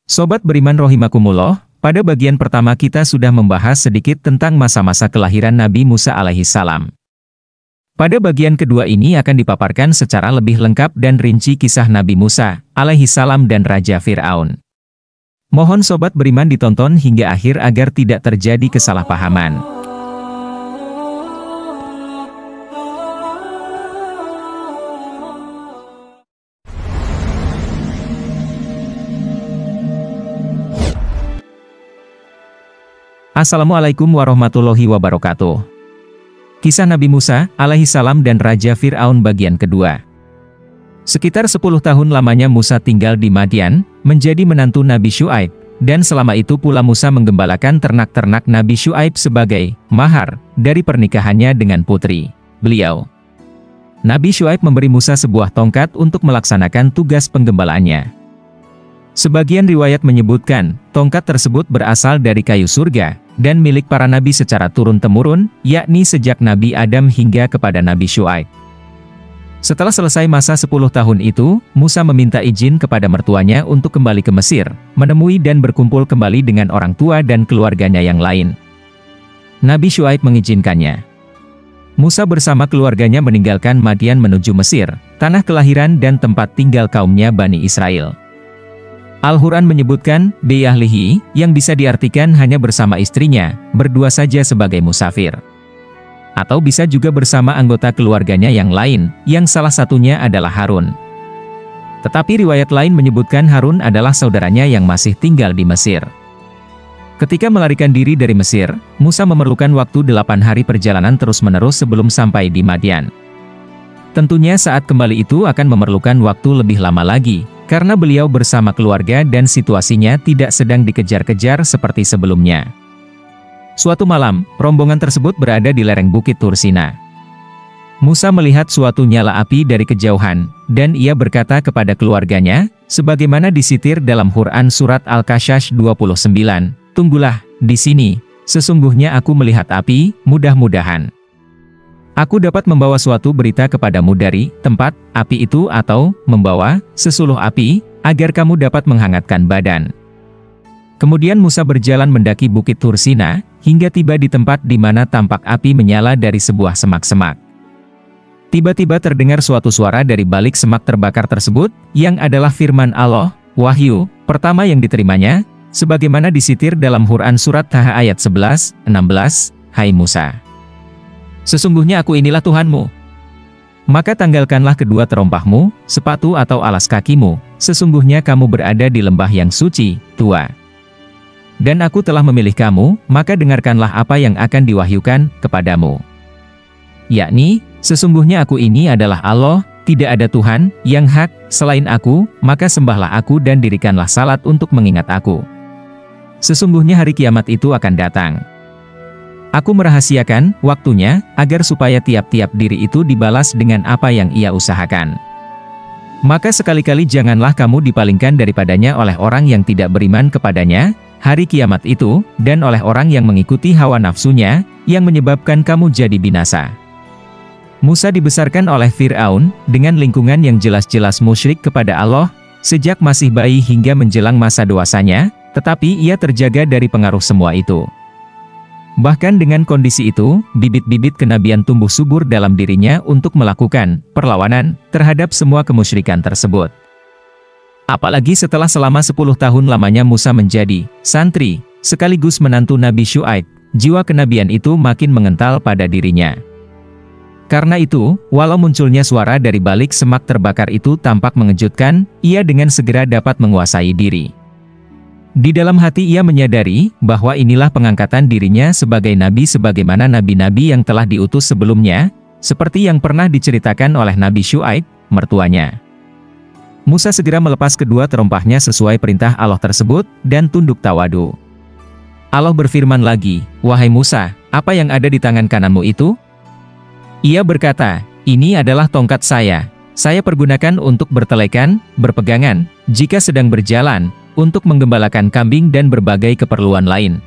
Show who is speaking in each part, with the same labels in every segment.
Speaker 1: Sobat beriman rohimakumullah, pada bagian pertama kita sudah membahas sedikit tentang masa-masa kelahiran Nabi Musa alaihissalam. Pada bagian kedua ini akan dipaparkan secara lebih lengkap dan rinci kisah Nabi Musa alaihissalam dan Raja Fir'aun. Mohon sobat beriman ditonton hingga akhir agar tidak terjadi kesalahpahaman. Assalamualaikum warahmatullahi wabarakatuh. Kisah Nabi Musa alaihissalam dan Raja Fir'aun bagian kedua. Sekitar 10 tahun lamanya Musa tinggal di Madian, menjadi menantu Nabi Syuaib, dan selama itu pula Musa menggembalakan ternak-ternak Nabi Syuaib sebagai mahar dari pernikahannya dengan putri beliau. Nabi Syuaib memberi Musa sebuah tongkat untuk melaksanakan tugas penggembalaannya. Sebagian riwayat menyebutkan, tongkat tersebut berasal dari kayu surga, dan milik para nabi secara turun-temurun, yakni sejak Nabi Adam hingga kepada Nabi Syuaib. Setelah selesai masa 10 tahun itu, Musa meminta izin kepada mertuanya untuk kembali ke Mesir, menemui dan berkumpul kembali dengan orang tua dan keluarganya yang lain. Nabi Syuaib mengizinkannya. Musa bersama keluarganya meninggalkan Madian menuju Mesir, tanah kelahiran dan tempat tinggal kaumnya Bani Israel. Al-Quran menyebutkan, bi'ahlihi, yang bisa diartikan hanya bersama istrinya, berdua saja sebagai musafir. Atau bisa juga bersama anggota keluarganya yang lain, yang salah satunya adalah Harun. Tetapi riwayat lain menyebutkan Harun adalah saudaranya yang masih tinggal di Mesir. Ketika melarikan diri dari Mesir, Musa memerlukan waktu 8 hari perjalanan terus-menerus sebelum sampai di Madian. Tentunya saat kembali itu akan memerlukan waktu lebih lama lagi, karena beliau bersama keluarga dan situasinya tidak sedang dikejar-kejar seperti sebelumnya. Suatu malam, rombongan tersebut berada di lereng Bukit Tursina. Musa melihat suatu nyala api dari kejauhan, dan ia berkata kepada keluarganya, sebagaimana disitir dalam Quran Surat Al-Qasas 29, "Tunggulah di sini, sesungguhnya aku melihat api, mudah-mudahan aku dapat membawa suatu berita kepadamu dari tempat api itu atau membawa sesuluh api, agar kamu dapat menghangatkan badan." Kemudian Musa berjalan mendaki Bukit Tursina, hingga tiba di tempat di mana tampak api menyala dari sebuah semak-semak. Tiba-tiba terdengar suatu suara dari balik semak terbakar tersebut, yang adalah firman Allah, wahyu pertama yang diterimanya, sebagaimana disitir dalam Quran Surat Taha ayat 11-16, "Hai Musa, sesungguhnya aku inilah Tuhanmu. Maka tanggalkanlah kedua terompahmu, sepatu atau alas kakimu, sesungguhnya kamu berada di lembah yang suci, tua. Dan aku telah memilih kamu, maka dengarkanlah apa yang akan diwahyukan kepadamu. Yakni, sesungguhnya aku ini adalah Allah, tidak ada Tuhan yang hak selain aku, maka sembahlah aku dan dirikanlah salat untuk mengingat aku. Sesungguhnya hari kiamat itu akan datang. Aku merahasiakan waktunya, agar supaya tiap-tiap diri itu dibalas dengan apa yang ia usahakan. Maka sekali-kali janganlah kamu dipalingkan daripadanya oleh orang yang tidak beriman kepadanya, hari kiamat itu, dan oleh orang yang mengikuti hawa nafsunya, yang menyebabkan kamu jadi binasa." Musa dibesarkan oleh Fir'aun, dengan lingkungan yang jelas-jelas musyrik kepada Allah, sejak masih bayi hingga menjelang masa dewasanya, tetapi ia terjaga dari pengaruh semua itu. Bahkan dengan kondisi itu, bibit-bibit kenabian tumbuh subur dalam dirinya untuk melakukan perlawanan terhadap semua kemusyrikan tersebut. Apalagi setelah selama 10 tahun lamanya Musa menjadi santri, sekaligus menantu Nabi Syuaib, jiwa kenabian itu makin mengental pada dirinya. Karena itu, walau munculnya suara dari balik semak terbakar itu tampak mengejutkan, ia dengan segera dapat menguasai diri. Di dalam hati ia menyadari, bahwa inilah pengangkatan dirinya sebagai nabi sebagaimana nabi-nabi yang telah diutus sebelumnya, seperti yang pernah diceritakan oleh Nabi Syuaib, mertuanya. Musa segera melepas kedua terompahnya sesuai perintah Allah tersebut, dan tunduk tawadu. Allah berfirman lagi, "Wahai Musa, apa yang ada di tangan kananmu itu?" Ia berkata, "Ini adalah tongkat saya pergunakan untuk bertelekan, berpegangan, jika sedang berjalan, untuk menggembalakan kambing dan berbagai keperluan lain."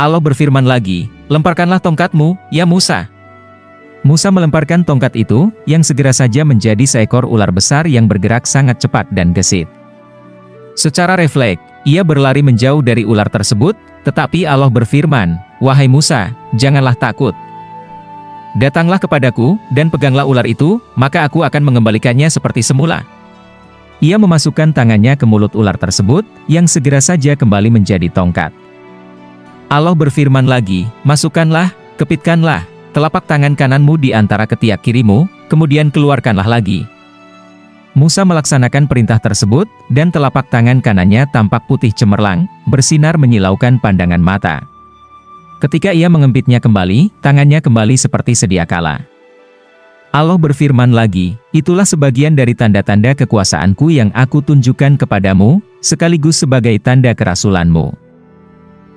Speaker 1: Allah berfirman lagi, "Lemparkanlah tongkatmu, ya Musa." Musa melemparkan tongkat itu, yang segera saja menjadi seekor ular besar yang bergerak sangat cepat dan gesit. Secara refleks, ia berlari menjauh dari ular tersebut, tetapi Allah berfirman, "Wahai Musa, janganlah takut. Datanglah kepadaku, dan peganglah ular itu, maka aku akan mengembalikannya seperti semula." Ia memasukkan tangannya ke mulut ular tersebut, yang segera saja kembali menjadi tongkat. Allah berfirman lagi, "Masukkanlah, kepitkanlah telapak tangan kananmu di antara ketiak kirimu, kemudian keluarkanlah lagi." Musa melaksanakan perintah tersebut, dan telapak tangan kanannya tampak putih cemerlang, bersinar menyilaukan pandangan mata. Ketika ia mengempitnya kembali, tangannya kembali seperti sedia kala. Allah berfirman lagi, "Itulah sebagian dari tanda-tanda kekuasaanku yang aku tunjukkan kepadamu, sekaligus sebagai tanda kerasulanmu.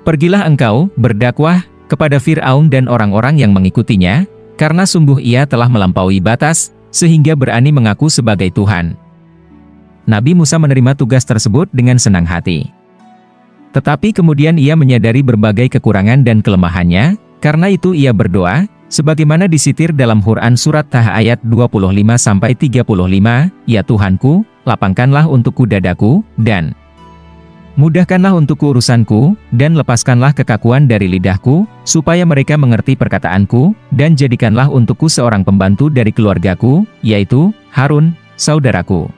Speaker 1: Pergilah engkau, berdakwah, kepada Fir'aun dan orang-orang yang mengikutinya, karena sungguh ia telah melampaui batas, sehingga berani mengaku sebagai Tuhan." Nabi Musa menerima tugas tersebut dengan senang hati. Tetapi kemudian ia menyadari berbagai kekurangan dan kelemahannya, karena itu ia berdoa, sebagaimana disitir dalam Quran Surat Taha ayat 25-35, "Ya Tuhanku, lapangkanlah untukku dadaku, dan mudahkanlah untukku urusanku, dan lepaskanlah kekakuan dari lidahku, supaya mereka mengerti perkataanku, dan jadikanlah untukku seorang pembantu dari keluargaku, yaitu Harun, saudaraku.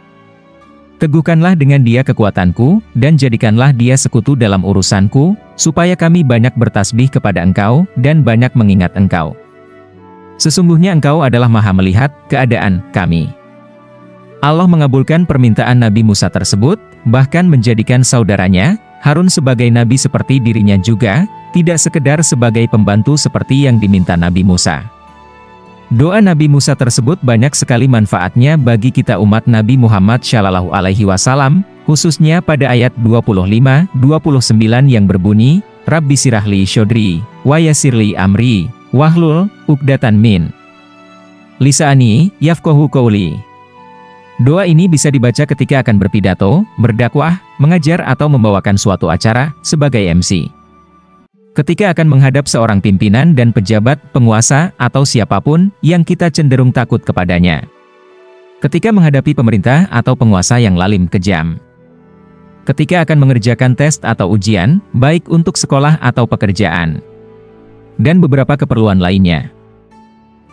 Speaker 1: Teguhkanlah dengan dia kekuatanku, dan jadikanlah dia sekutu dalam urusanku, supaya kami banyak bertasbih kepada engkau, dan banyak mengingat engkau. Sesungguhnya engkau adalah maha melihat keadaan kami." Allah mengabulkan permintaan Nabi Musa tersebut, bahkan menjadikan saudaranya, Harun sebagai nabi seperti dirinya juga, tidak sekedar sebagai pembantu seperti yang diminta Nabi Musa. Doa Nabi Musa tersebut banyak sekali manfaatnya bagi kita umat Nabi Muhammad SAW, khususnya pada ayat 25-29 yang berbunyi, "Rabbi sirahli syodri, wa yasirli amri, wahlul uqdatan min lisani yafqahu qouli." Doa ini bisa dibaca ketika akan berpidato, berdakwah, mengajar atau membawakan suatu acara sebagai MC. Ketika akan menghadap seorang pimpinan dan pejabat, penguasa, atau siapapun yang kita cenderung takut kepadanya. Ketika menghadapi pemerintah atau penguasa yang lalim kejam. Ketika akan mengerjakan tes atau ujian, baik untuk sekolah atau pekerjaan. Dan beberapa keperluan lainnya.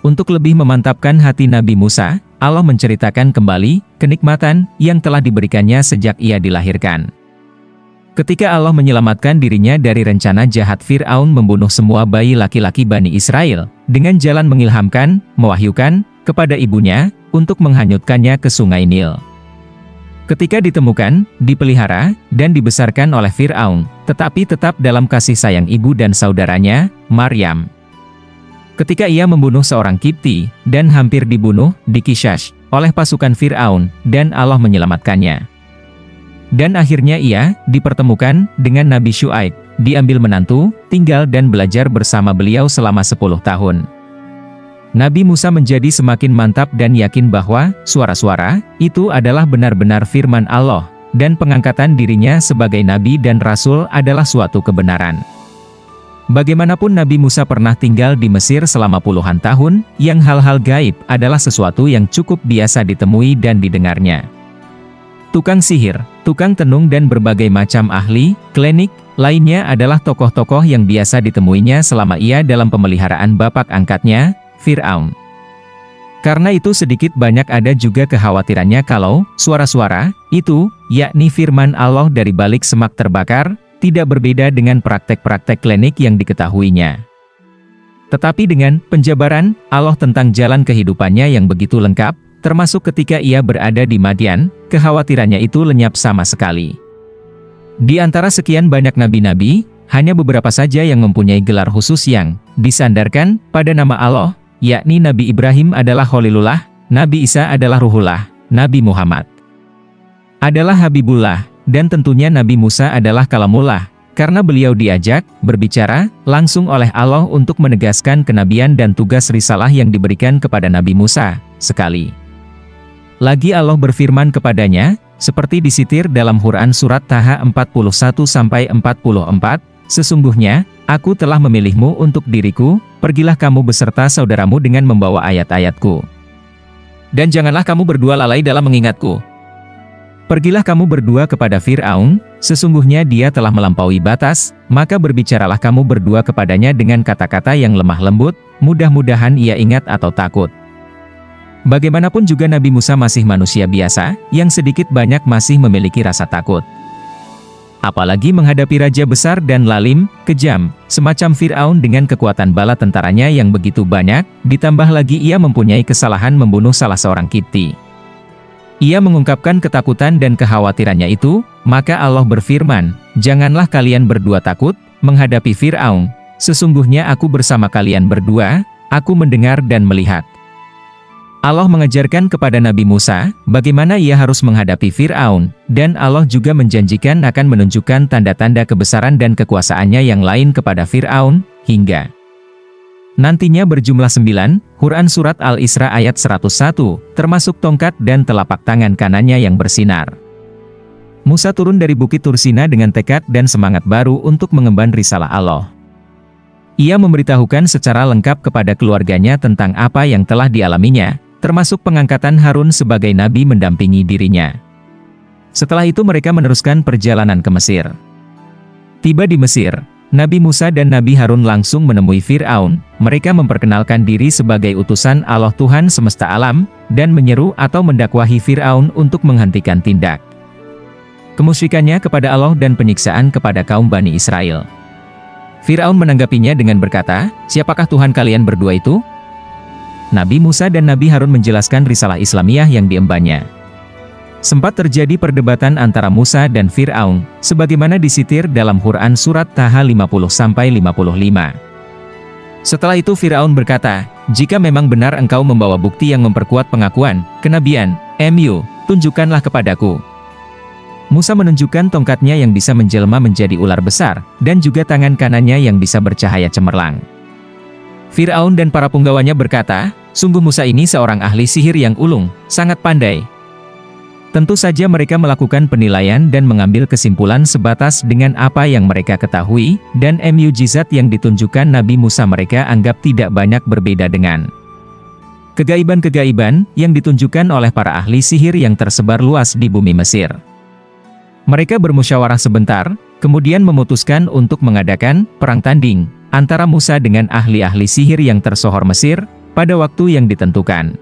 Speaker 1: Untuk lebih memantapkan hati Nabi Musa, Allah menceritakan kembali kenikmatan yang telah diberikannya sejak ia dilahirkan. Ketika Allah menyelamatkan dirinya dari rencana jahat Fir'aun membunuh semua bayi laki-laki Bani Israel, dengan jalan mengilhamkan, mewahyukan, kepada ibunya, untuk menghanyutkannya ke sungai Nil. Ketika ditemukan, dipelihara, dan dibesarkan oleh Fir'aun, tetapi tetap dalam kasih sayang ibu dan saudaranya, Maryam. Ketika ia membunuh seorang Kipti, dan hampir dibunuh, di Kishash, oleh pasukan Fir'aun, dan Allah menyelamatkannya. Dan akhirnya ia dipertemukan dengan Nabi Syuaib, diambil menantu, tinggal dan belajar bersama beliau selama 10 tahun. Nabi Musa menjadi semakin mantap dan yakin bahwa suara-suara itu adalah benar-benar firman Allah, dan pengangkatan dirinya sebagai nabi dan rasul adalah suatu kebenaran. Bagaimanapun Nabi Musa pernah tinggal di Mesir selama puluhan tahun, yang hal-hal gaib adalah sesuatu yang cukup biasa ditemui dan didengarnya. Tukang sihir, tukang tenung dan berbagai macam ahli, klinik, lainnya adalah tokoh-tokoh yang biasa ditemuinya selama ia dalam pemeliharaan bapak angkatnya, Fir'aun. Karena itu sedikit banyak ada juga kekhawatirannya kalau suara-suara itu, yakni firman Allah dari balik semak terbakar, tidak berbeda dengan praktek-praktek klinik yang diketahuinya. Tetapi dengan penjabaran Allah tentang jalan kehidupannya yang begitu lengkap, termasuk ketika ia berada di Madian, kekhawatirannya itu lenyap sama sekali. Di antara sekian banyak nabi-nabi, hanya beberapa saja yang mempunyai gelar khusus yang disandarkan pada nama Allah, yakni Nabi Ibrahim adalah Khalilullah, Nabi Isa adalah Ruhullah, Nabi Muhammad adalah Habibullah, dan tentunya Nabi Musa adalah Kalamullah, karena beliau diajak, berbicara, langsung oleh Allah untuk menegaskan kenabian dan tugas risalah yang diberikan kepada Nabi Musa, sekali lagi Allah berfirman kepadanya, seperti disitir dalam Quran Surat Taha 41-44, "Sesungguhnya, aku telah memilihmu untuk diriku, pergilah kamu beserta saudaramu dengan membawa ayat-ayatku. Dan janganlah kamu berdua lalai dalam mengingatku. Pergilah kamu berdua kepada Fir'aun, sesungguhnya dia telah melampaui batas, maka berbicaralah kamu berdua kepadanya dengan kata-kata yang lemah lembut, mudah-mudahan ia ingat atau takut. Bagaimanapun juga Nabi Musa masih manusia biasa, yang sedikit banyak masih memiliki rasa takut. Apalagi menghadapi raja besar dan lalim, kejam, semacam Fir'aun dengan kekuatan bala tentaranya yang begitu banyak, ditambah lagi ia mempunyai kesalahan membunuh salah seorang Kipti. Ia mengungkapkan ketakutan dan kekhawatirannya itu, maka Allah berfirman, "Janganlah kalian berdua takut, menghadapi Fir'aun, sesungguhnya aku bersama kalian berdua, aku mendengar dan melihat." Allah mengajarkan kepada Nabi Musa, bagaimana ia harus menghadapi Fir'aun, dan Allah juga menjanjikan akan menunjukkan tanda-tanda kebesaran dan kekuasaannya yang lain kepada Fir'aun, hingga nantinya berjumlah 9, Quran Surat Al-Isra ayat 101, termasuk tongkat dan telapak tangan kanannya yang bersinar. Musa turun dari Bukit Tursina dengan tekad dan semangat baru untuk mengemban risalah Allah. Ia memberitahukan secara lengkap kepada keluarganya tentang apa yang telah dialaminya, termasuk pengangkatan Harun sebagai nabi mendampingi dirinya. Setelah itu mereka meneruskan perjalanan ke Mesir. Tiba di Mesir, Nabi Musa dan Nabi Harun langsung menemui Fir'aun. Mereka memperkenalkan diri sebagai utusan Allah Tuhan semesta alam, dan menyeru atau mendakwahi Fir'aun untuk menghentikan tindak kemusyrikannya kepada Allah dan penyiksaan kepada kaum Bani Israel. Fir'aun menanggapinya dengan berkata, "Siapakah Tuhan kalian berdua itu?" Nabi Musa dan Nabi Harun menjelaskan risalah Islamiyah yang diembannya. Sempat terjadi perdebatan antara Musa dan Fir'aun, sebagaimana disitir dalam Quran Surat Taha 50-55. Setelah itu Fir'aun berkata, "Jika memang benar engkau membawa bukti yang memperkuat pengakuan kenabian, tunjukkanlah kepadaku." Musa menunjukkan tongkatnya yang bisa menjelma menjadi ular besar, dan juga tangan kanannya yang bisa bercahaya cemerlang. Fir'aun dan para punggawanya berkata, "Sungguh Musa ini seorang ahli sihir yang ulung, sangat pandai." Tentu saja mereka melakukan penilaian dan mengambil kesimpulan sebatas dengan apa yang mereka ketahui, dan mukjizat yang ditunjukkan Nabi Musa mereka anggap tidak banyak berbeda dengan kegaiban-kegaiban yang ditunjukkan oleh para ahli sihir yang tersebar luas di bumi Mesir. Mereka bermusyawarah sebentar, kemudian memutuskan untuk mengadakan perang tanding antara Musa dengan ahli-ahli sihir yang tersohor Mesir pada waktu yang ditentukan.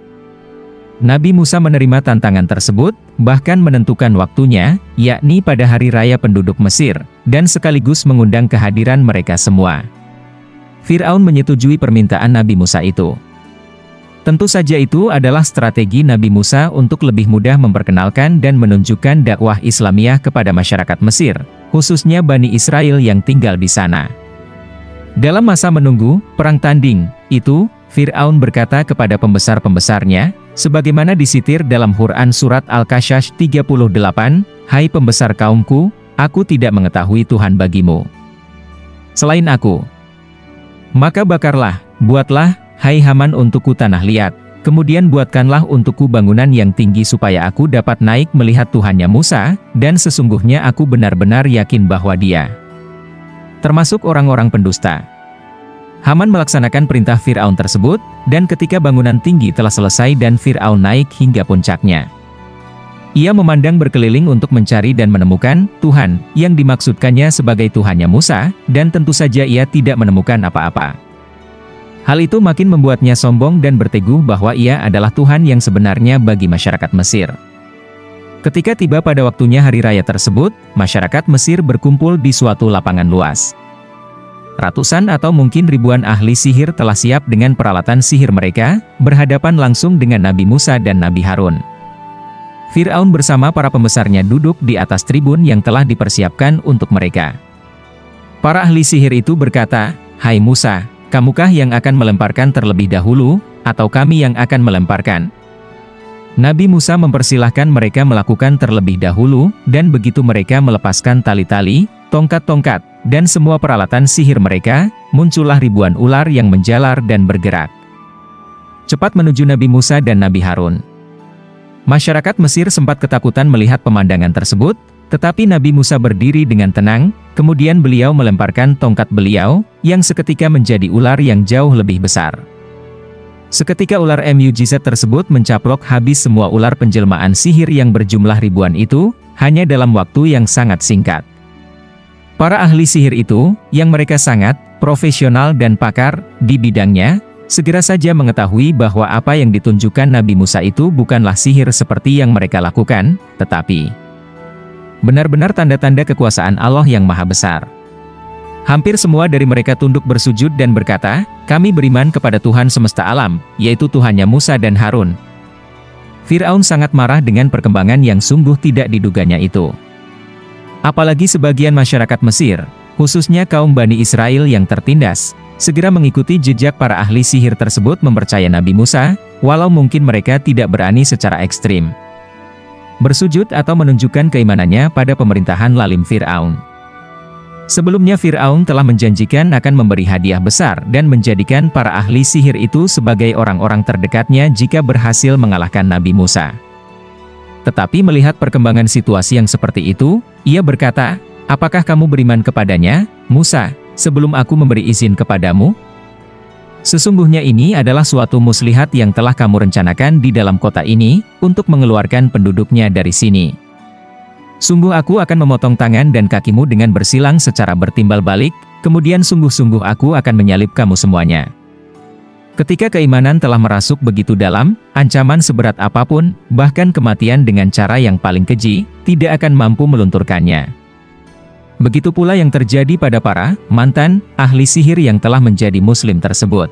Speaker 1: Nabi Musa menerima tantangan tersebut, bahkan menentukan waktunya, yakni pada hari raya penduduk Mesir, dan sekaligus mengundang kehadiran mereka semua. Fir'aun menyetujui permintaan Nabi Musa itu. Tentu saja itu adalah strategi Nabi Musa untuk lebih mudah memperkenalkan dan menunjukkan dakwah Islamiyah kepada masyarakat Mesir, khususnya Bani Israel yang tinggal di sana. Dalam masa menunggu perang tanding itu, Fir'aun berkata kepada pembesar-pembesarnya, sebagaimana disitir dalam Quran Surat Al-Qasas 38, "Hai pembesar kaumku, aku tidak mengetahui Tuhan bagimu selain aku. Maka bakarlah, buatlah, hai Haman untukku tanah liat, kemudian buatkanlah untukku bangunan yang tinggi supaya aku dapat naik melihat Tuhannya Musa, dan sesungguhnya aku benar-benar yakin bahwa dia termasuk orang-orang pendusta." Haman melaksanakan perintah Fir'aun tersebut, dan ketika bangunan tinggi telah selesai dan Fir'aun naik hingga puncaknya, ia memandang berkeliling untuk mencari dan menemukan Tuhan yang dimaksudkannya sebagai Tuhannya Musa, dan tentu saja ia tidak menemukan apa-apa. Hal itu makin membuatnya sombong dan berteguh bahwa ia adalah Tuhan yang sebenarnya bagi masyarakat Mesir. Ketika tiba pada waktunya hari raya tersebut, masyarakat Mesir berkumpul di suatu lapangan luas. Ratusan atau mungkin ribuan ahli sihir telah siap dengan peralatan sihir mereka, berhadapan langsung dengan Nabi Musa dan Nabi Harun. Fir'aun bersama para pembesarnya duduk di atas tribun yang telah dipersiapkan untuk mereka. Para ahli sihir itu berkata, "Hai Musa, kamukah yang akan melemparkan terlebih dahulu, atau kami yang akan melemparkan?" Nabi Musa mempersilahkan mereka melakukan terlebih dahulu, dan begitu mereka melepaskan tali-tali, tongkat-tongkat, dan semua peralatan sihir mereka, muncullah ribuan ular yang menjalar dan bergerak cepat menuju Nabi Musa dan Nabi Harun. Masyarakat Mesir sempat ketakutan melihat pemandangan tersebut, tetapi Nabi Musa berdiri dengan tenang, kemudian beliau melemparkan tongkat beliau, yang seketika menjadi ular yang jauh lebih besar. Seketika ular mukjizat tersebut mencaplok habis semua ular penjelmaan sihir yang berjumlah ribuan itu, hanya dalam waktu yang sangat singkat. Para ahli sihir itu, yang mereka sangat profesional dan pakar di bidangnya, segera saja mengetahui bahwa apa yang ditunjukkan Nabi Musa itu bukanlah sihir seperti yang mereka lakukan, tetapi benar-benar tanda-tanda kekuasaan Allah yang Maha Besar. Hampir semua dari mereka tunduk bersujud dan berkata, "Kami beriman kepada Tuhan semesta alam, yaitu Tuhannya Musa dan Harun." Fir'aun sangat marah dengan perkembangan yang sungguh tidak diduganya itu. Apalagi sebagian masyarakat Mesir, khususnya kaum Bani Israel yang tertindas, segera mengikuti jejak para ahli sihir tersebut mempercayai Nabi Musa, walau mungkin mereka tidak berani secara ekstrim bersujud atau menunjukkan keimanannya pada pemerintahan lalim Fir'aun. Sebelumnya Fir'aun telah menjanjikan akan memberi hadiah besar dan menjadikan para ahli sihir itu sebagai orang-orang terdekatnya jika berhasil mengalahkan Nabi Musa. Tetapi melihat perkembangan situasi yang seperti itu, ia berkata, "Apakah kamu beriman kepadanya, Musa, sebelum aku memberi izin kepadamu? Sesungguhnya ini adalah suatu muslihat yang telah kamu rencanakan di dalam kota ini, untuk mengeluarkan penduduknya dari sini. Sungguh aku akan memotong tangan dan kakimu dengan bersilang secara bertimbal balik, kemudian sungguh-sungguh aku akan menyalib kamu semuanya." Ketika keimanan telah merasuk begitu dalam, ancaman seberat apapun, bahkan kematian dengan cara yang paling keji, tidak akan mampu melunturkannya. Begitu pula yang terjadi pada para mantan ahli sihir yang telah menjadi muslim tersebut.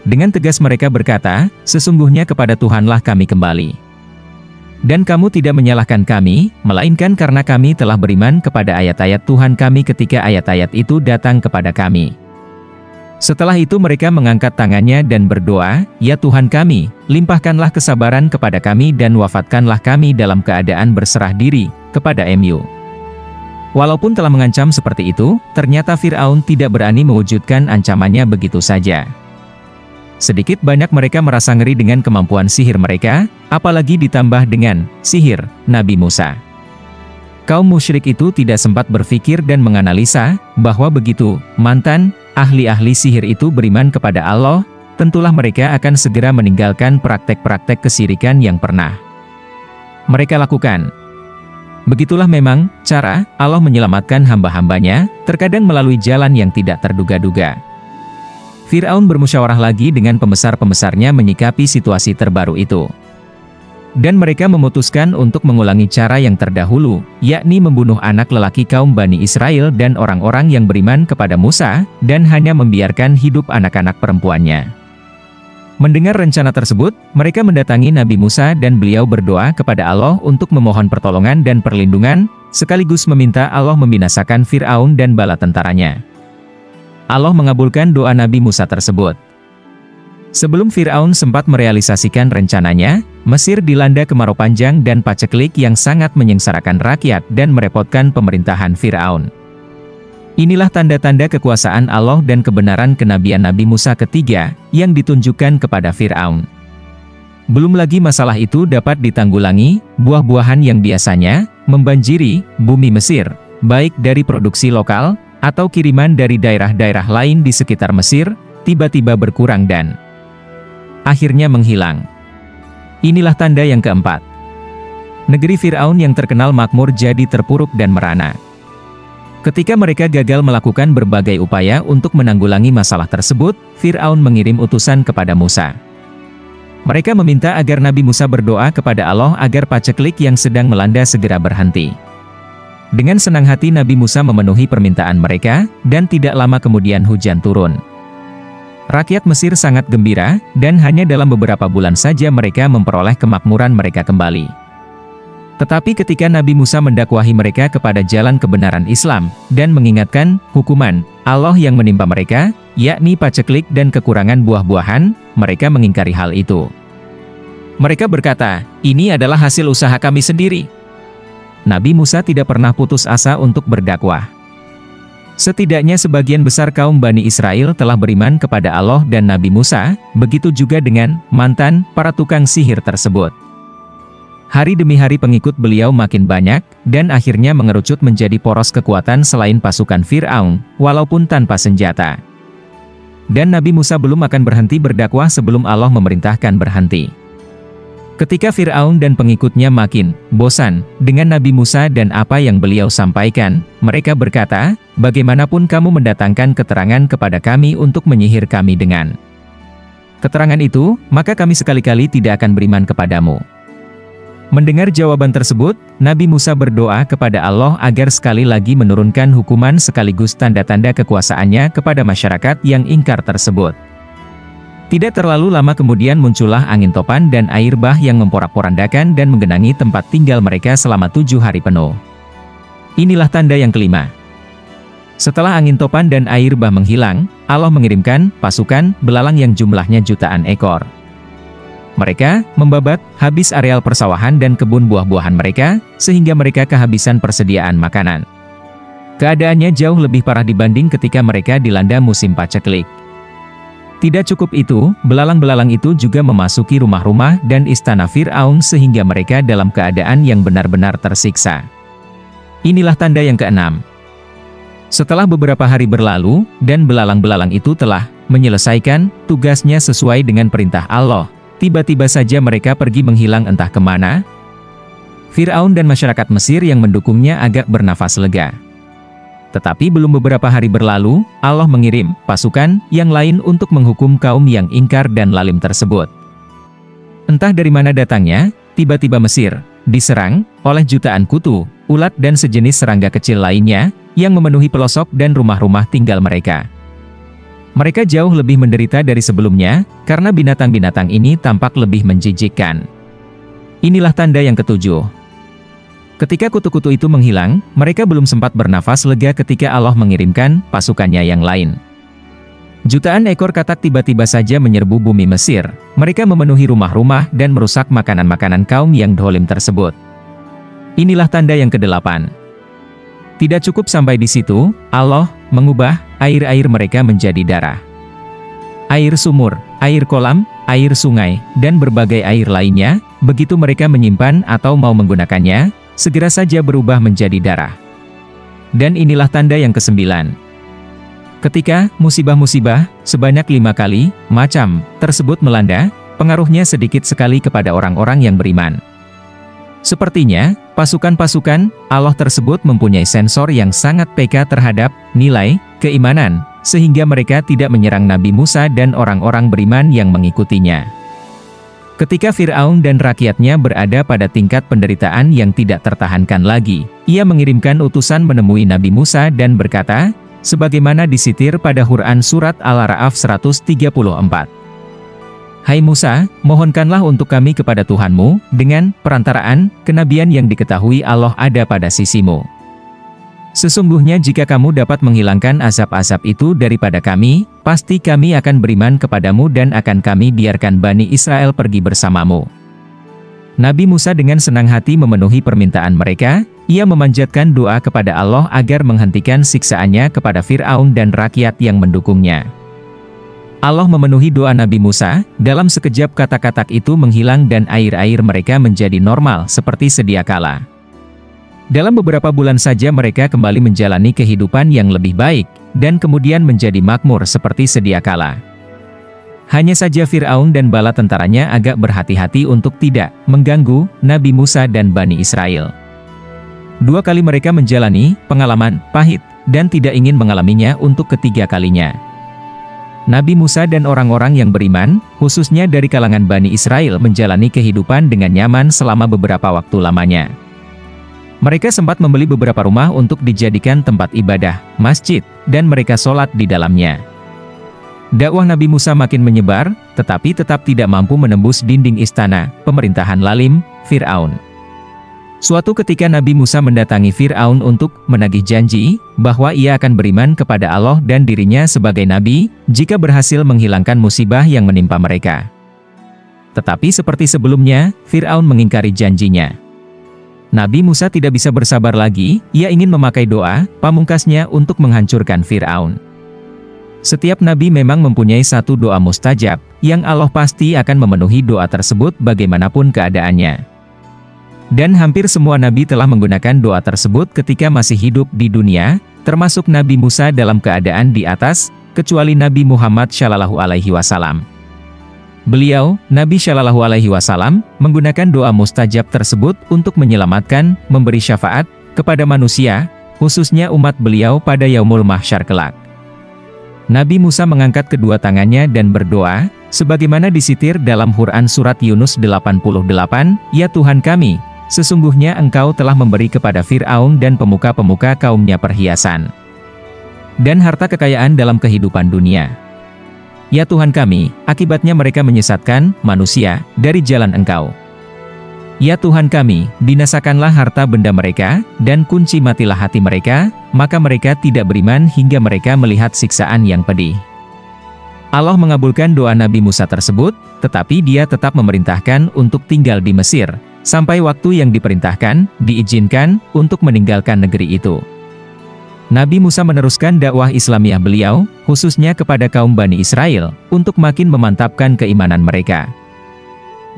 Speaker 1: Dengan tegas mereka berkata, "Sesungguhnya kepada Tuhanlah kami kembali. Dan kamu tidak menyalahkan kami, melainkan karena kami telah beriman kepada ayat-ayat Tuhan kami ketika ayat-ayat itu datang kepada kami." Setelah itu mereka mengangkat tangannya dan berdoa, "Ya Tuhan kami, limpahkanlah kesabaran kepada kami dan wafatkanlah kami dalam keadaan berserah diri kepada Mu." Walaupun telah mengancam seperti itu, ternyata Fir'aun tidak berani mewujudkan ancamannya begitu saja. Sedikit banyak mereka merasa ngeri dengan kemampuan sihir mereka, apalagi ditambah dengan sihir Nabi Musa. Kaum musyrik itu tidak sempat berpikir dan menganalisa, bahwa begitu mantan ahli-ahli sihir itu beriman kepada Allah, tentulah mereka akan segera meninggalkan praktek-praktek kesirikan yang pernah mereka lakukan. Begitulah memang cara Allah menyelamatkan hamba-hambanya, terkadang melalui jalan yang tidak terduga-duga. Fir'aun bermusyawarah lagi dengan pembesar-pembesarnya menyikapi situasi terbaru itu. Dan mereka memutuskan untuk mengulangi cara yang terdahulu, yakni membunuh anak lelaki kaum Bani Israel dan orang-orang yang beriman kepada Musa, dan hanya membiarkan hidup anak-anak perempuannya. Mendengar rencana tersebut, mereka mendatangi Nabi Musa dan beliau berdoa kepada Allah untuk memohon pertolongan dan perlindungan, sekaligus meminta Allah membinasakan Fir'aun dan bala tentaranya. Allah mengabulkan doa Nabi Musa tersebut. Sebelum Fir'aun sempat merealisasikan rencananya, Mesir dilanda kemarau panjang dan paceklik yang sangat menyengsarakan rakyat dan merepotkan pemerintahan Fir'aun. Inilah tanda-tanda kekuasaan Allah dan kebenaran kenabian Nabi Musa ketiga, yang ditunjukkan kepada Fir'aun. Belum lagi masalah itu dapat ditanggulangi, buah-buahan yang biasanya membanjiri bumi Mesir, baik dari produksi lokal, atau kiriman dari daerah-daerah lain di sekitar Mesir, tiba-tiba berkurang dan akhirnya menghilang. Inilah tanda yang keempat. Negeri Fir'aun yang terkenal makmur jadi terpuruk dan merana. Ketika mereka gagal melakukan berbagai upaya untuk menanggulangi masalah tersebut, Fir'aun mengirim utusan kepada Musa. Mereka meminta agar Nabi Musa berdoa kepada Allah agar paceklik yang sedang melanda segera berhenti. Dengan senang hati Nabi Musa memenuhi permintaan mereka, dan tidak lama kemudian hujan turun. Rakyat Mesir sangat gembira, dan hanya dalam beberapa bulan saja mereka memperoleh kemakmuran mereka kembali. Tetapi ketika Nabi Musa mendakwahi mereka kepada jalan kebenaran Islam, dan mengingatkan hukuman Allah yang menimpa mereka, yakni paceklik dan kekurangan buah-buahan, mereka mengingkari hal itu. Mereka berkata, "Ini adalah hasil usaha kami sendiri." Nabi Musa tidak pernah putus asa untuk berdakwah. Setidaknya sebagian besar kaum Bani Israel telah beriman kepada Allah dan Nabi Musa, begitu juga dengan mantan para tukang sihir tersebut. Hari demi hari pengikut beliau makin banyak, dan akhirnya mengerucut menjadi poros kekuatan selain pasukan Fir'aun, walaupun tanpa senjata. Dan Nabi Musa belum akan berhenti berdakwah sebelum Allah memerintahkan berhenti. Ketika Fir'aun dan pengikutnya makin bosan dengan Nabi Musa dan apa yang beliau sampaikan, mereka berkata, "Bagaimanapun kamu mendatangkan keterangan kepada kami untuk menyihir kami dengan keterangan itu, maka kami sekali-kali tidak akan beriman kepadamu." Mendengar jawaban tersebut, Nabi Musa berdoa kepada Allah agar sekali lagi menurunkan hukuman sekaligus tanda-tanda kekuasaannya kepada masyarakat yang ingkar tersebut. Tidak terlalu lama kemudian muncullah angin topan dan air bah yang memporak-porandakan dan menggenangi tempat tinggal mereka selama 7 hari penuh. Inilah tanda yang kelima. Setelah angin topan dan air bah menghilang, Allah mengirimkan pasukan belalang yang jumlahnya jutaan ekor. Mereka membabat habis areal persawahan dan kebun buah-buahan mereka, sehingga mereka kehabisan persediaan makanan. Keadaannya jauh lebih parah dibanding ketika mereka dilanda musim paceklik. Tidak cukup itu, belalang-belalang itu juga memasuki rumah-rumah dan istana Fir'aun sehingga mereka dalam keadaan yang benar-benar tersiksa. Inilah tanda yang keenam. Setelah beberapa hari berlalu, dan belalang-belalang itu telah menyelesaikan tugasnya sesuai dengan perintah Allah, tiba-tiba saja mereka pergi menghilang entah kemana. Fir'aun dan masyarakat Mesir yang mendukungnya agak bernafas lega. Tetapi belum beberapa hari berlalu, Allah mengirim pasukan yang lain untuk menghukum kaum yang ingkar dan lalim tersebut. Entah dari mana datangnya, tiba-tiba Mesir diserang oleh jutaan kutu, ulat dan sejenis serangga kecil lainnya, yang memenuhi pelosok dan rumah-rumah tinggal mereka. Mereka jauh lebih menderita dari sebelumnya, karena binatang-binatang ini tampak lebih menjijikkan. Inilah tanda yang ketujuh. Ketika kutu-kutu itu menghilang, mereka belum sempat bernafas lega ketika Allah mengirimkan pasukannya yang lain. Jutaan ekor katak tiba-tiba saja menyerbu bumi Mesir. Mereka memenuhi rumah-rumah dan merusak makanan-makanan kaum yang dolim tersebut. Inilah tanda yang kedelapan. Tidak cukup sampai di situ, Allah mengubah air-air mereka menjadi darah. Air sumur, air kolam, air sungai, dan berbagai air lainnya, begitu mereka menyimpan atau mau menggunakannya, segera saja berubah menjadi darah. Dan inilah tanda yang kesembilan. Ketika musibah-musibah sebanyak 5 kali macam tersebut melanda, pengaruhnya sedikit sekali kepada orang-orang yang beriman. Sepertinya, pasukan-pasukan Allah tersebut mempunyai sensor yang sangat peka terhadap nilai keimanan, sehingga mereka tidak menyerang Nabi Musa dan orang-orang beriman yang mengikutinya. Ketika Fir'aun dan rakyatnya berada pada tingkat penderitaan yang tidak tertahankan lagi, ia mengirimkan utusan menemui Nabi Musa dan berkata, sebagaimana disitir pada Quran Surat Al-A'raf 134. Hai Musa, mohonkanlah untuk kami kepada Tuhanmu, dengan perantaraan kenabian yang diketahui Allah ada pada sisimu. Sesungguhnya jika kamu dapat menghilangkan azab-azab itu daripada kami, pasti kami akan beriman kepadamu dan akan kami biarkan Bani Israel pergi bersamamu. Nabi Musa dengan senang hati memenuhi permintaan mereka, ia memanjatkan doa kepada Allah agar menghentikan siksaannya kepada Fir'aun dan rakyat yang mendukungnya. Allah memenuhi doa Nabi Musa, dalam sekejap kata-kata itu menghilang dan air-air mereka menjadi normal seperti sedia kala. Dalam beberapa bulan saja mereka kembali menjalani kehidupan yang lebih baik, dan kemudian menjadi makmur seperti sedia kala. Hanya saja Fir'aun dan bala tentaranya agak berhati-hati untuk tidak mengganggu Nabi Musa dan Bani Israel. 2 kali mereka menjalani pengalaman pahit, dan tidak ingin mengalaminya untuk ketiga kalinya. Nabi Musa dan orang-orang yang beriman, khususnya dari kalangan Bani Israel menjalani kehidupan dengan nyaman selama beberapa waktu lamanya. Mereka sempat membeli beberapa rumah untuk dijadikan tempat ibadah, masjid, dan mereka sholat di dalamnya. Dakwah Nabi Musa makin menyebar, tetapi tetap tidak mampu menembus dinding istana pemerintahan lalim Fir'aun. Suatu ketika Nabi Musa mendatangi Fir'aun untuk menagih janji bahwa ia akan beriman kepada Allah dan dirinya sebagai nabi jika berhasil menghilangkan musibah yang menimpa mereka. Tetapi seperti sebelumnya, Fir'aun mengingkari janjinya. Nabi Musa tidak bisa bersabar lagi, ia ingin memakai doa pamungkasnya untuk menghancurkan Fir'aun. Setiap nabi memang mempunyai satu doa mustajab, yang Allah pasti akan memenuhi doa tersebut bagaimanapun keadaannya. Dan hampir semua nabi telah menggunakan doa tersebut ketika masih hidup di dunia, termasuk Nabi Musa dalam keadaan di atas kecuali Nabi Muhammad Shallallahu Alaihi Wasallam. Beliau, Nabi Shallallahu Alaihi Wasallam, menggunakan doa mustajab tersebut untuk menyelamatkan, memberi syafaat, kepada manusia, khususnya umat beliau pada Yaumul Mahsyar kelak. Nabi Musa mengangkat kedua tangannya dan berdoa, sebagaimana disitir dalam Quran Surat Yunus 88, "Ya Tuhan kami, sesungguhnya Engkau telah memberi kepada Fir'aun dan pemuka-pemuka kaumnya perhiasan dan harta kekayaan dalam kehidupan dunia. Ya Tuhan kami, akibatnya mereka menyesatkan manusia dari jalan Engkau. Ya Tuhan kami, binasakanlah harta benda mereka, dan kunci matilah hati mereka, maka mereka tidak beriman hingga mereka melihat siksaan yang pedih." Allah mengabulkan doa Nabi Musa tersebut, tetapi dia tetap memerintahkan untuk tinggal di Mesir, sampai waktu yang diperintahkan, diizinkan, untuk meninggalkan negeri itu. Nabi Musa meneruskan dakwah Islamiah beliau, khususnya kepada kaum Bani Israel, untuk makin memantapkan keimanan mereka.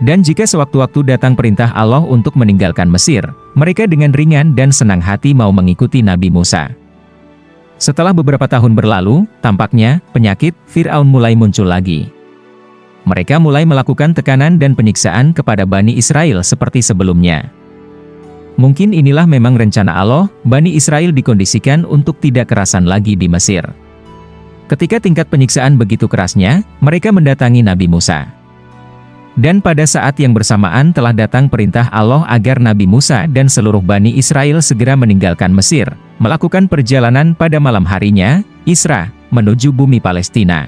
Speaker 1: Dan jika sewaktu-waktu datang perintah Allah untuk meninggalkan Mesir, mereka dengan ringan dan senang hati mau mengikuti Nabi Musa. Setelah beberapa tahun berlalu, tampaknya, penyakit Fir'aun mulai muncul lagi. Mereka mulai melakukan tekanan dan penyiksaan kepada Bani Israel seperti sebelumnya. Mungkin inilah memang rencana Allah, Bani Israel dikondisikan untuk tidak kerasan lagi di Mesir. Ketika tingkat penyiksaan begitu kerasnya, mereka mendatangi Nabi Musa. Dan pada saat yang bersamaan telah datang perintah Allah agar Nabi Musa dan seluruh Bani Israel segera meninggalkan Mesir, melakukan perjalanan pada malam harinya, Isra, menuju bumi Palestina.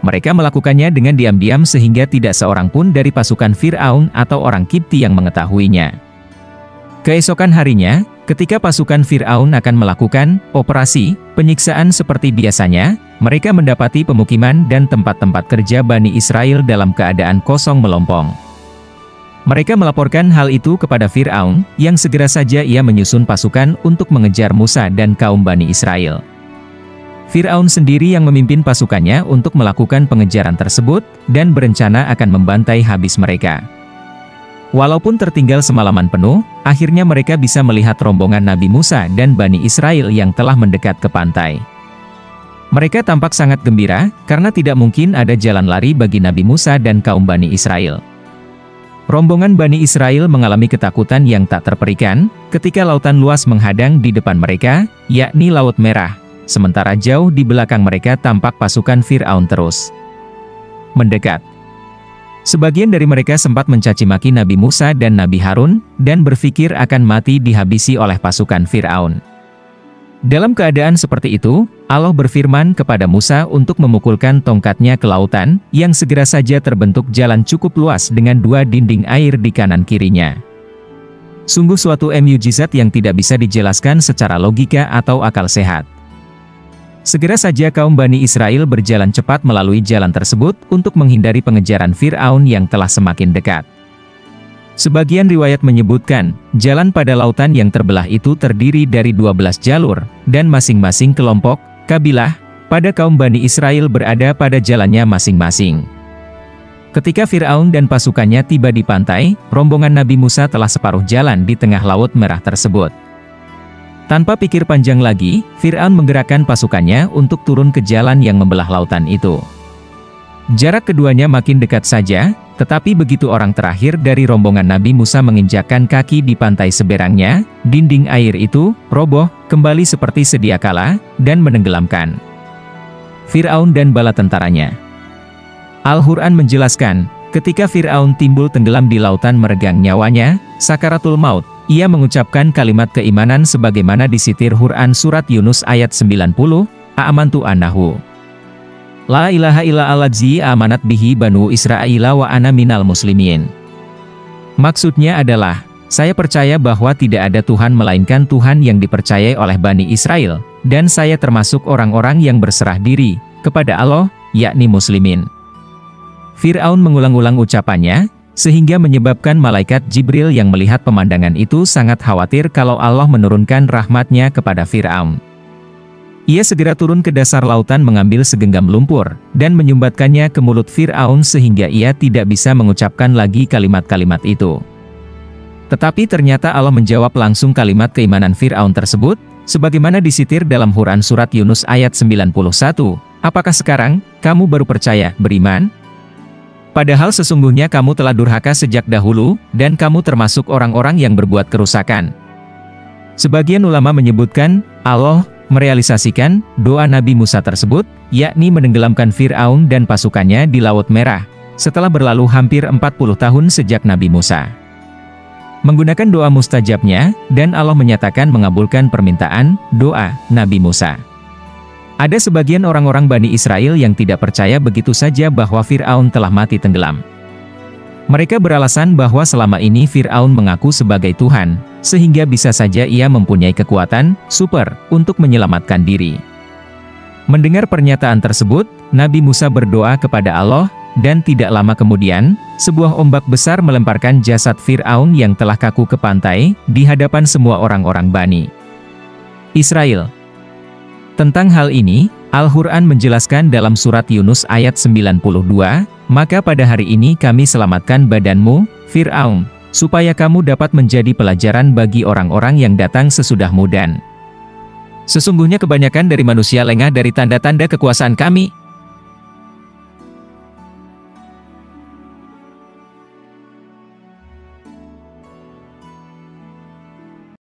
Speaker 1: Mereka melakukannya dengan diam-diam sehingga tidak seorang pun dari pasukan Fir'aun atau orang Kipti yang mengetahuinya. Keesokan harinya, ketika pasukan Fir'aun akan melakukan operasi penyiksaan seperti biasanya, mereka mendapati pemukiman dan tempat-tempat kerja Bani Israel dalam keadaan kosong melompong. Mereka melaporkan hal itu kepada Fir'aun, yang segera saja ia menyusun pasukan untuk mengejar Musa dan kaum Bani Israel. Fir'aun sendiri yang memimpin pasukannya untuk melakukan pengejaran tersebut, dan berencana akan membantai habis mereka. Walaupun tertinggal semalaman penuh, akhirnya mereka bisa melihat rombongan Nabi Musa dan Bani Israel yang telah mendekat ke pantai. Mereka tampak sangat gembira, karena tidak mungkin ada jalan lari bagi Nabi Musa dan kaum Bani Israel. Rombongan Bani Israel mengalami ketakutan yang tak terperikan, ketika lautan luas menghadang di depan mereka, yakni Laut Merah, sementara jauh di belakang mereka tampak pasukan Fir'aun terus mendekat. Sebagian dari mereka sempat mencaci maki Nabi Musa dan Nabi Harun, dan berpikir akan mati dihabisi oleh pasukan Fir'aun. Dalam keadaan seperti itu, Allah berfirman kepada Musa untuk memukulkan tongkatnya ke lautan, yang segera saja terbentuk jalan cukup luas dengan dua dinding air di kanan kirinya. Sungguh suatu mukjizat yang tidak bisa dijelaskan secara logika atau akal sehat. Segera saja kaum Bani Israel berjalan cepat melalui jalan tersebut untuk menghindari pengejaran Fir'aun yang telah semakin dekat. Sebagian riwayat menyebutkan, jalan pada lautan yang terbelah itu terdiri dari 12 jalur, dan masing-masing kelompok, kabilah, pada kaum Bani Israel berada pada jalannya masing-masing. Ketika Fir'aun dan pasukannya tiba di pantai, rombongan Nabi Musa telah separuh jalan di tengah Laut Merah tersebut. Tanpa pikir panjang lagi, Fir'aun menggerakkan pasukannya untuk turun ke jalan yang membelah lautan itu. Jarak keduanya makin dekat saja, tetapi begitu orang terakhir dari rombongan Nabi Musa menginjakkan kaki di pantai seberangnya, dinding air itu roboh kembali seperti sedia kala, dan menenggelamkan Fir'aun dan bala tentaranya. Al-Quran menjelaskan, ketika Fir'aun timbul tenggelam di lautan meregang nyawanya, sakaratul maut, ia mengucapkan kalimat keimanan sebagaimana disitir Quran Surat Yunus ayat 90, A'amantu annahu la ilaha illa allazi amanat bihi banu Israila wa ana minal muslimin. Maksudnya adalah, saya percaya bahwa tidak ada Tuhan melainkan Tuhan yang dipercayai oleh Bani Israel, dan saya termasuk orang-orang yang berserah diri kepada Allah, yakni muslimin. Fir'aun mengulang-ulang ucapannya, sehingga menyebabkan malaikat Jibril yang melihat pemandangan itu sangat khawatir kalau Allah menurunkan rahmatnya kepada Fir'aun. Ia segera turun ke dasar lautan mengambil segenggam lumpur, dan menyumbatkannya ke mulut Fir'aun sehingga ia tidak bisa mengucapkan lagi kalimat-kalimat itu. Tetapi ternyata Allah menjawab langsung kalimat keimanan Fir'aun tersebut, Sebagaimana disitir dalam Quran surat Yunus ayat 91, apakah sekarang, kamu baru percaya, beriman? Padahal sesungguhnya kamu telah durhaka sejak dahulu, dan kamu termasuk orang-orang yang berbuat kerusakan. Sebagian ulama menyebutkan, Allah merealisasikan doa Nabi Musa tersebut, yakni menenggelamkan Fir'aun dan pasukannya di Laut Merah, setelah berlalu hampir 40 tahun sejak Nabi Musa menggunakan doa mustajabnya, dan Allah menyatakan mengabulkan permintaan doa Nabi Musa. Ada sebagian orang-orang Bani Israel yang tidak percaya begitu saja bahwa Fir'aun telah mati tenggelam. Mereka beralasan bahwa selama ini Fir'aun mengaku sebagai Tuhan, sehingga bisa saja ia mempunyai kekuatan super untuk menyelamatkan diri. Mendengar pernyataan tersebut, Nabi Musa berdoa kepada Allah, dan tidak lama kemudian, sebuah ombak besar melemparkan jasad Fir'aun yang telah kaku ke pantai, di hadapan semua orang-orang Bani Israel. Tentang hal ini, Al-Quran menjelaskan dalam surat Yunus ayat 92, maka pada hari ini kami selamatkan badanmu, Fir'aun, supaya kamu dapat menjadi pelajaran bagi orang-orang yang datang sesudahmu dan sesungguhnya kebanyakan dari manusia lengah dari tanda-tanda kekuasaan kami.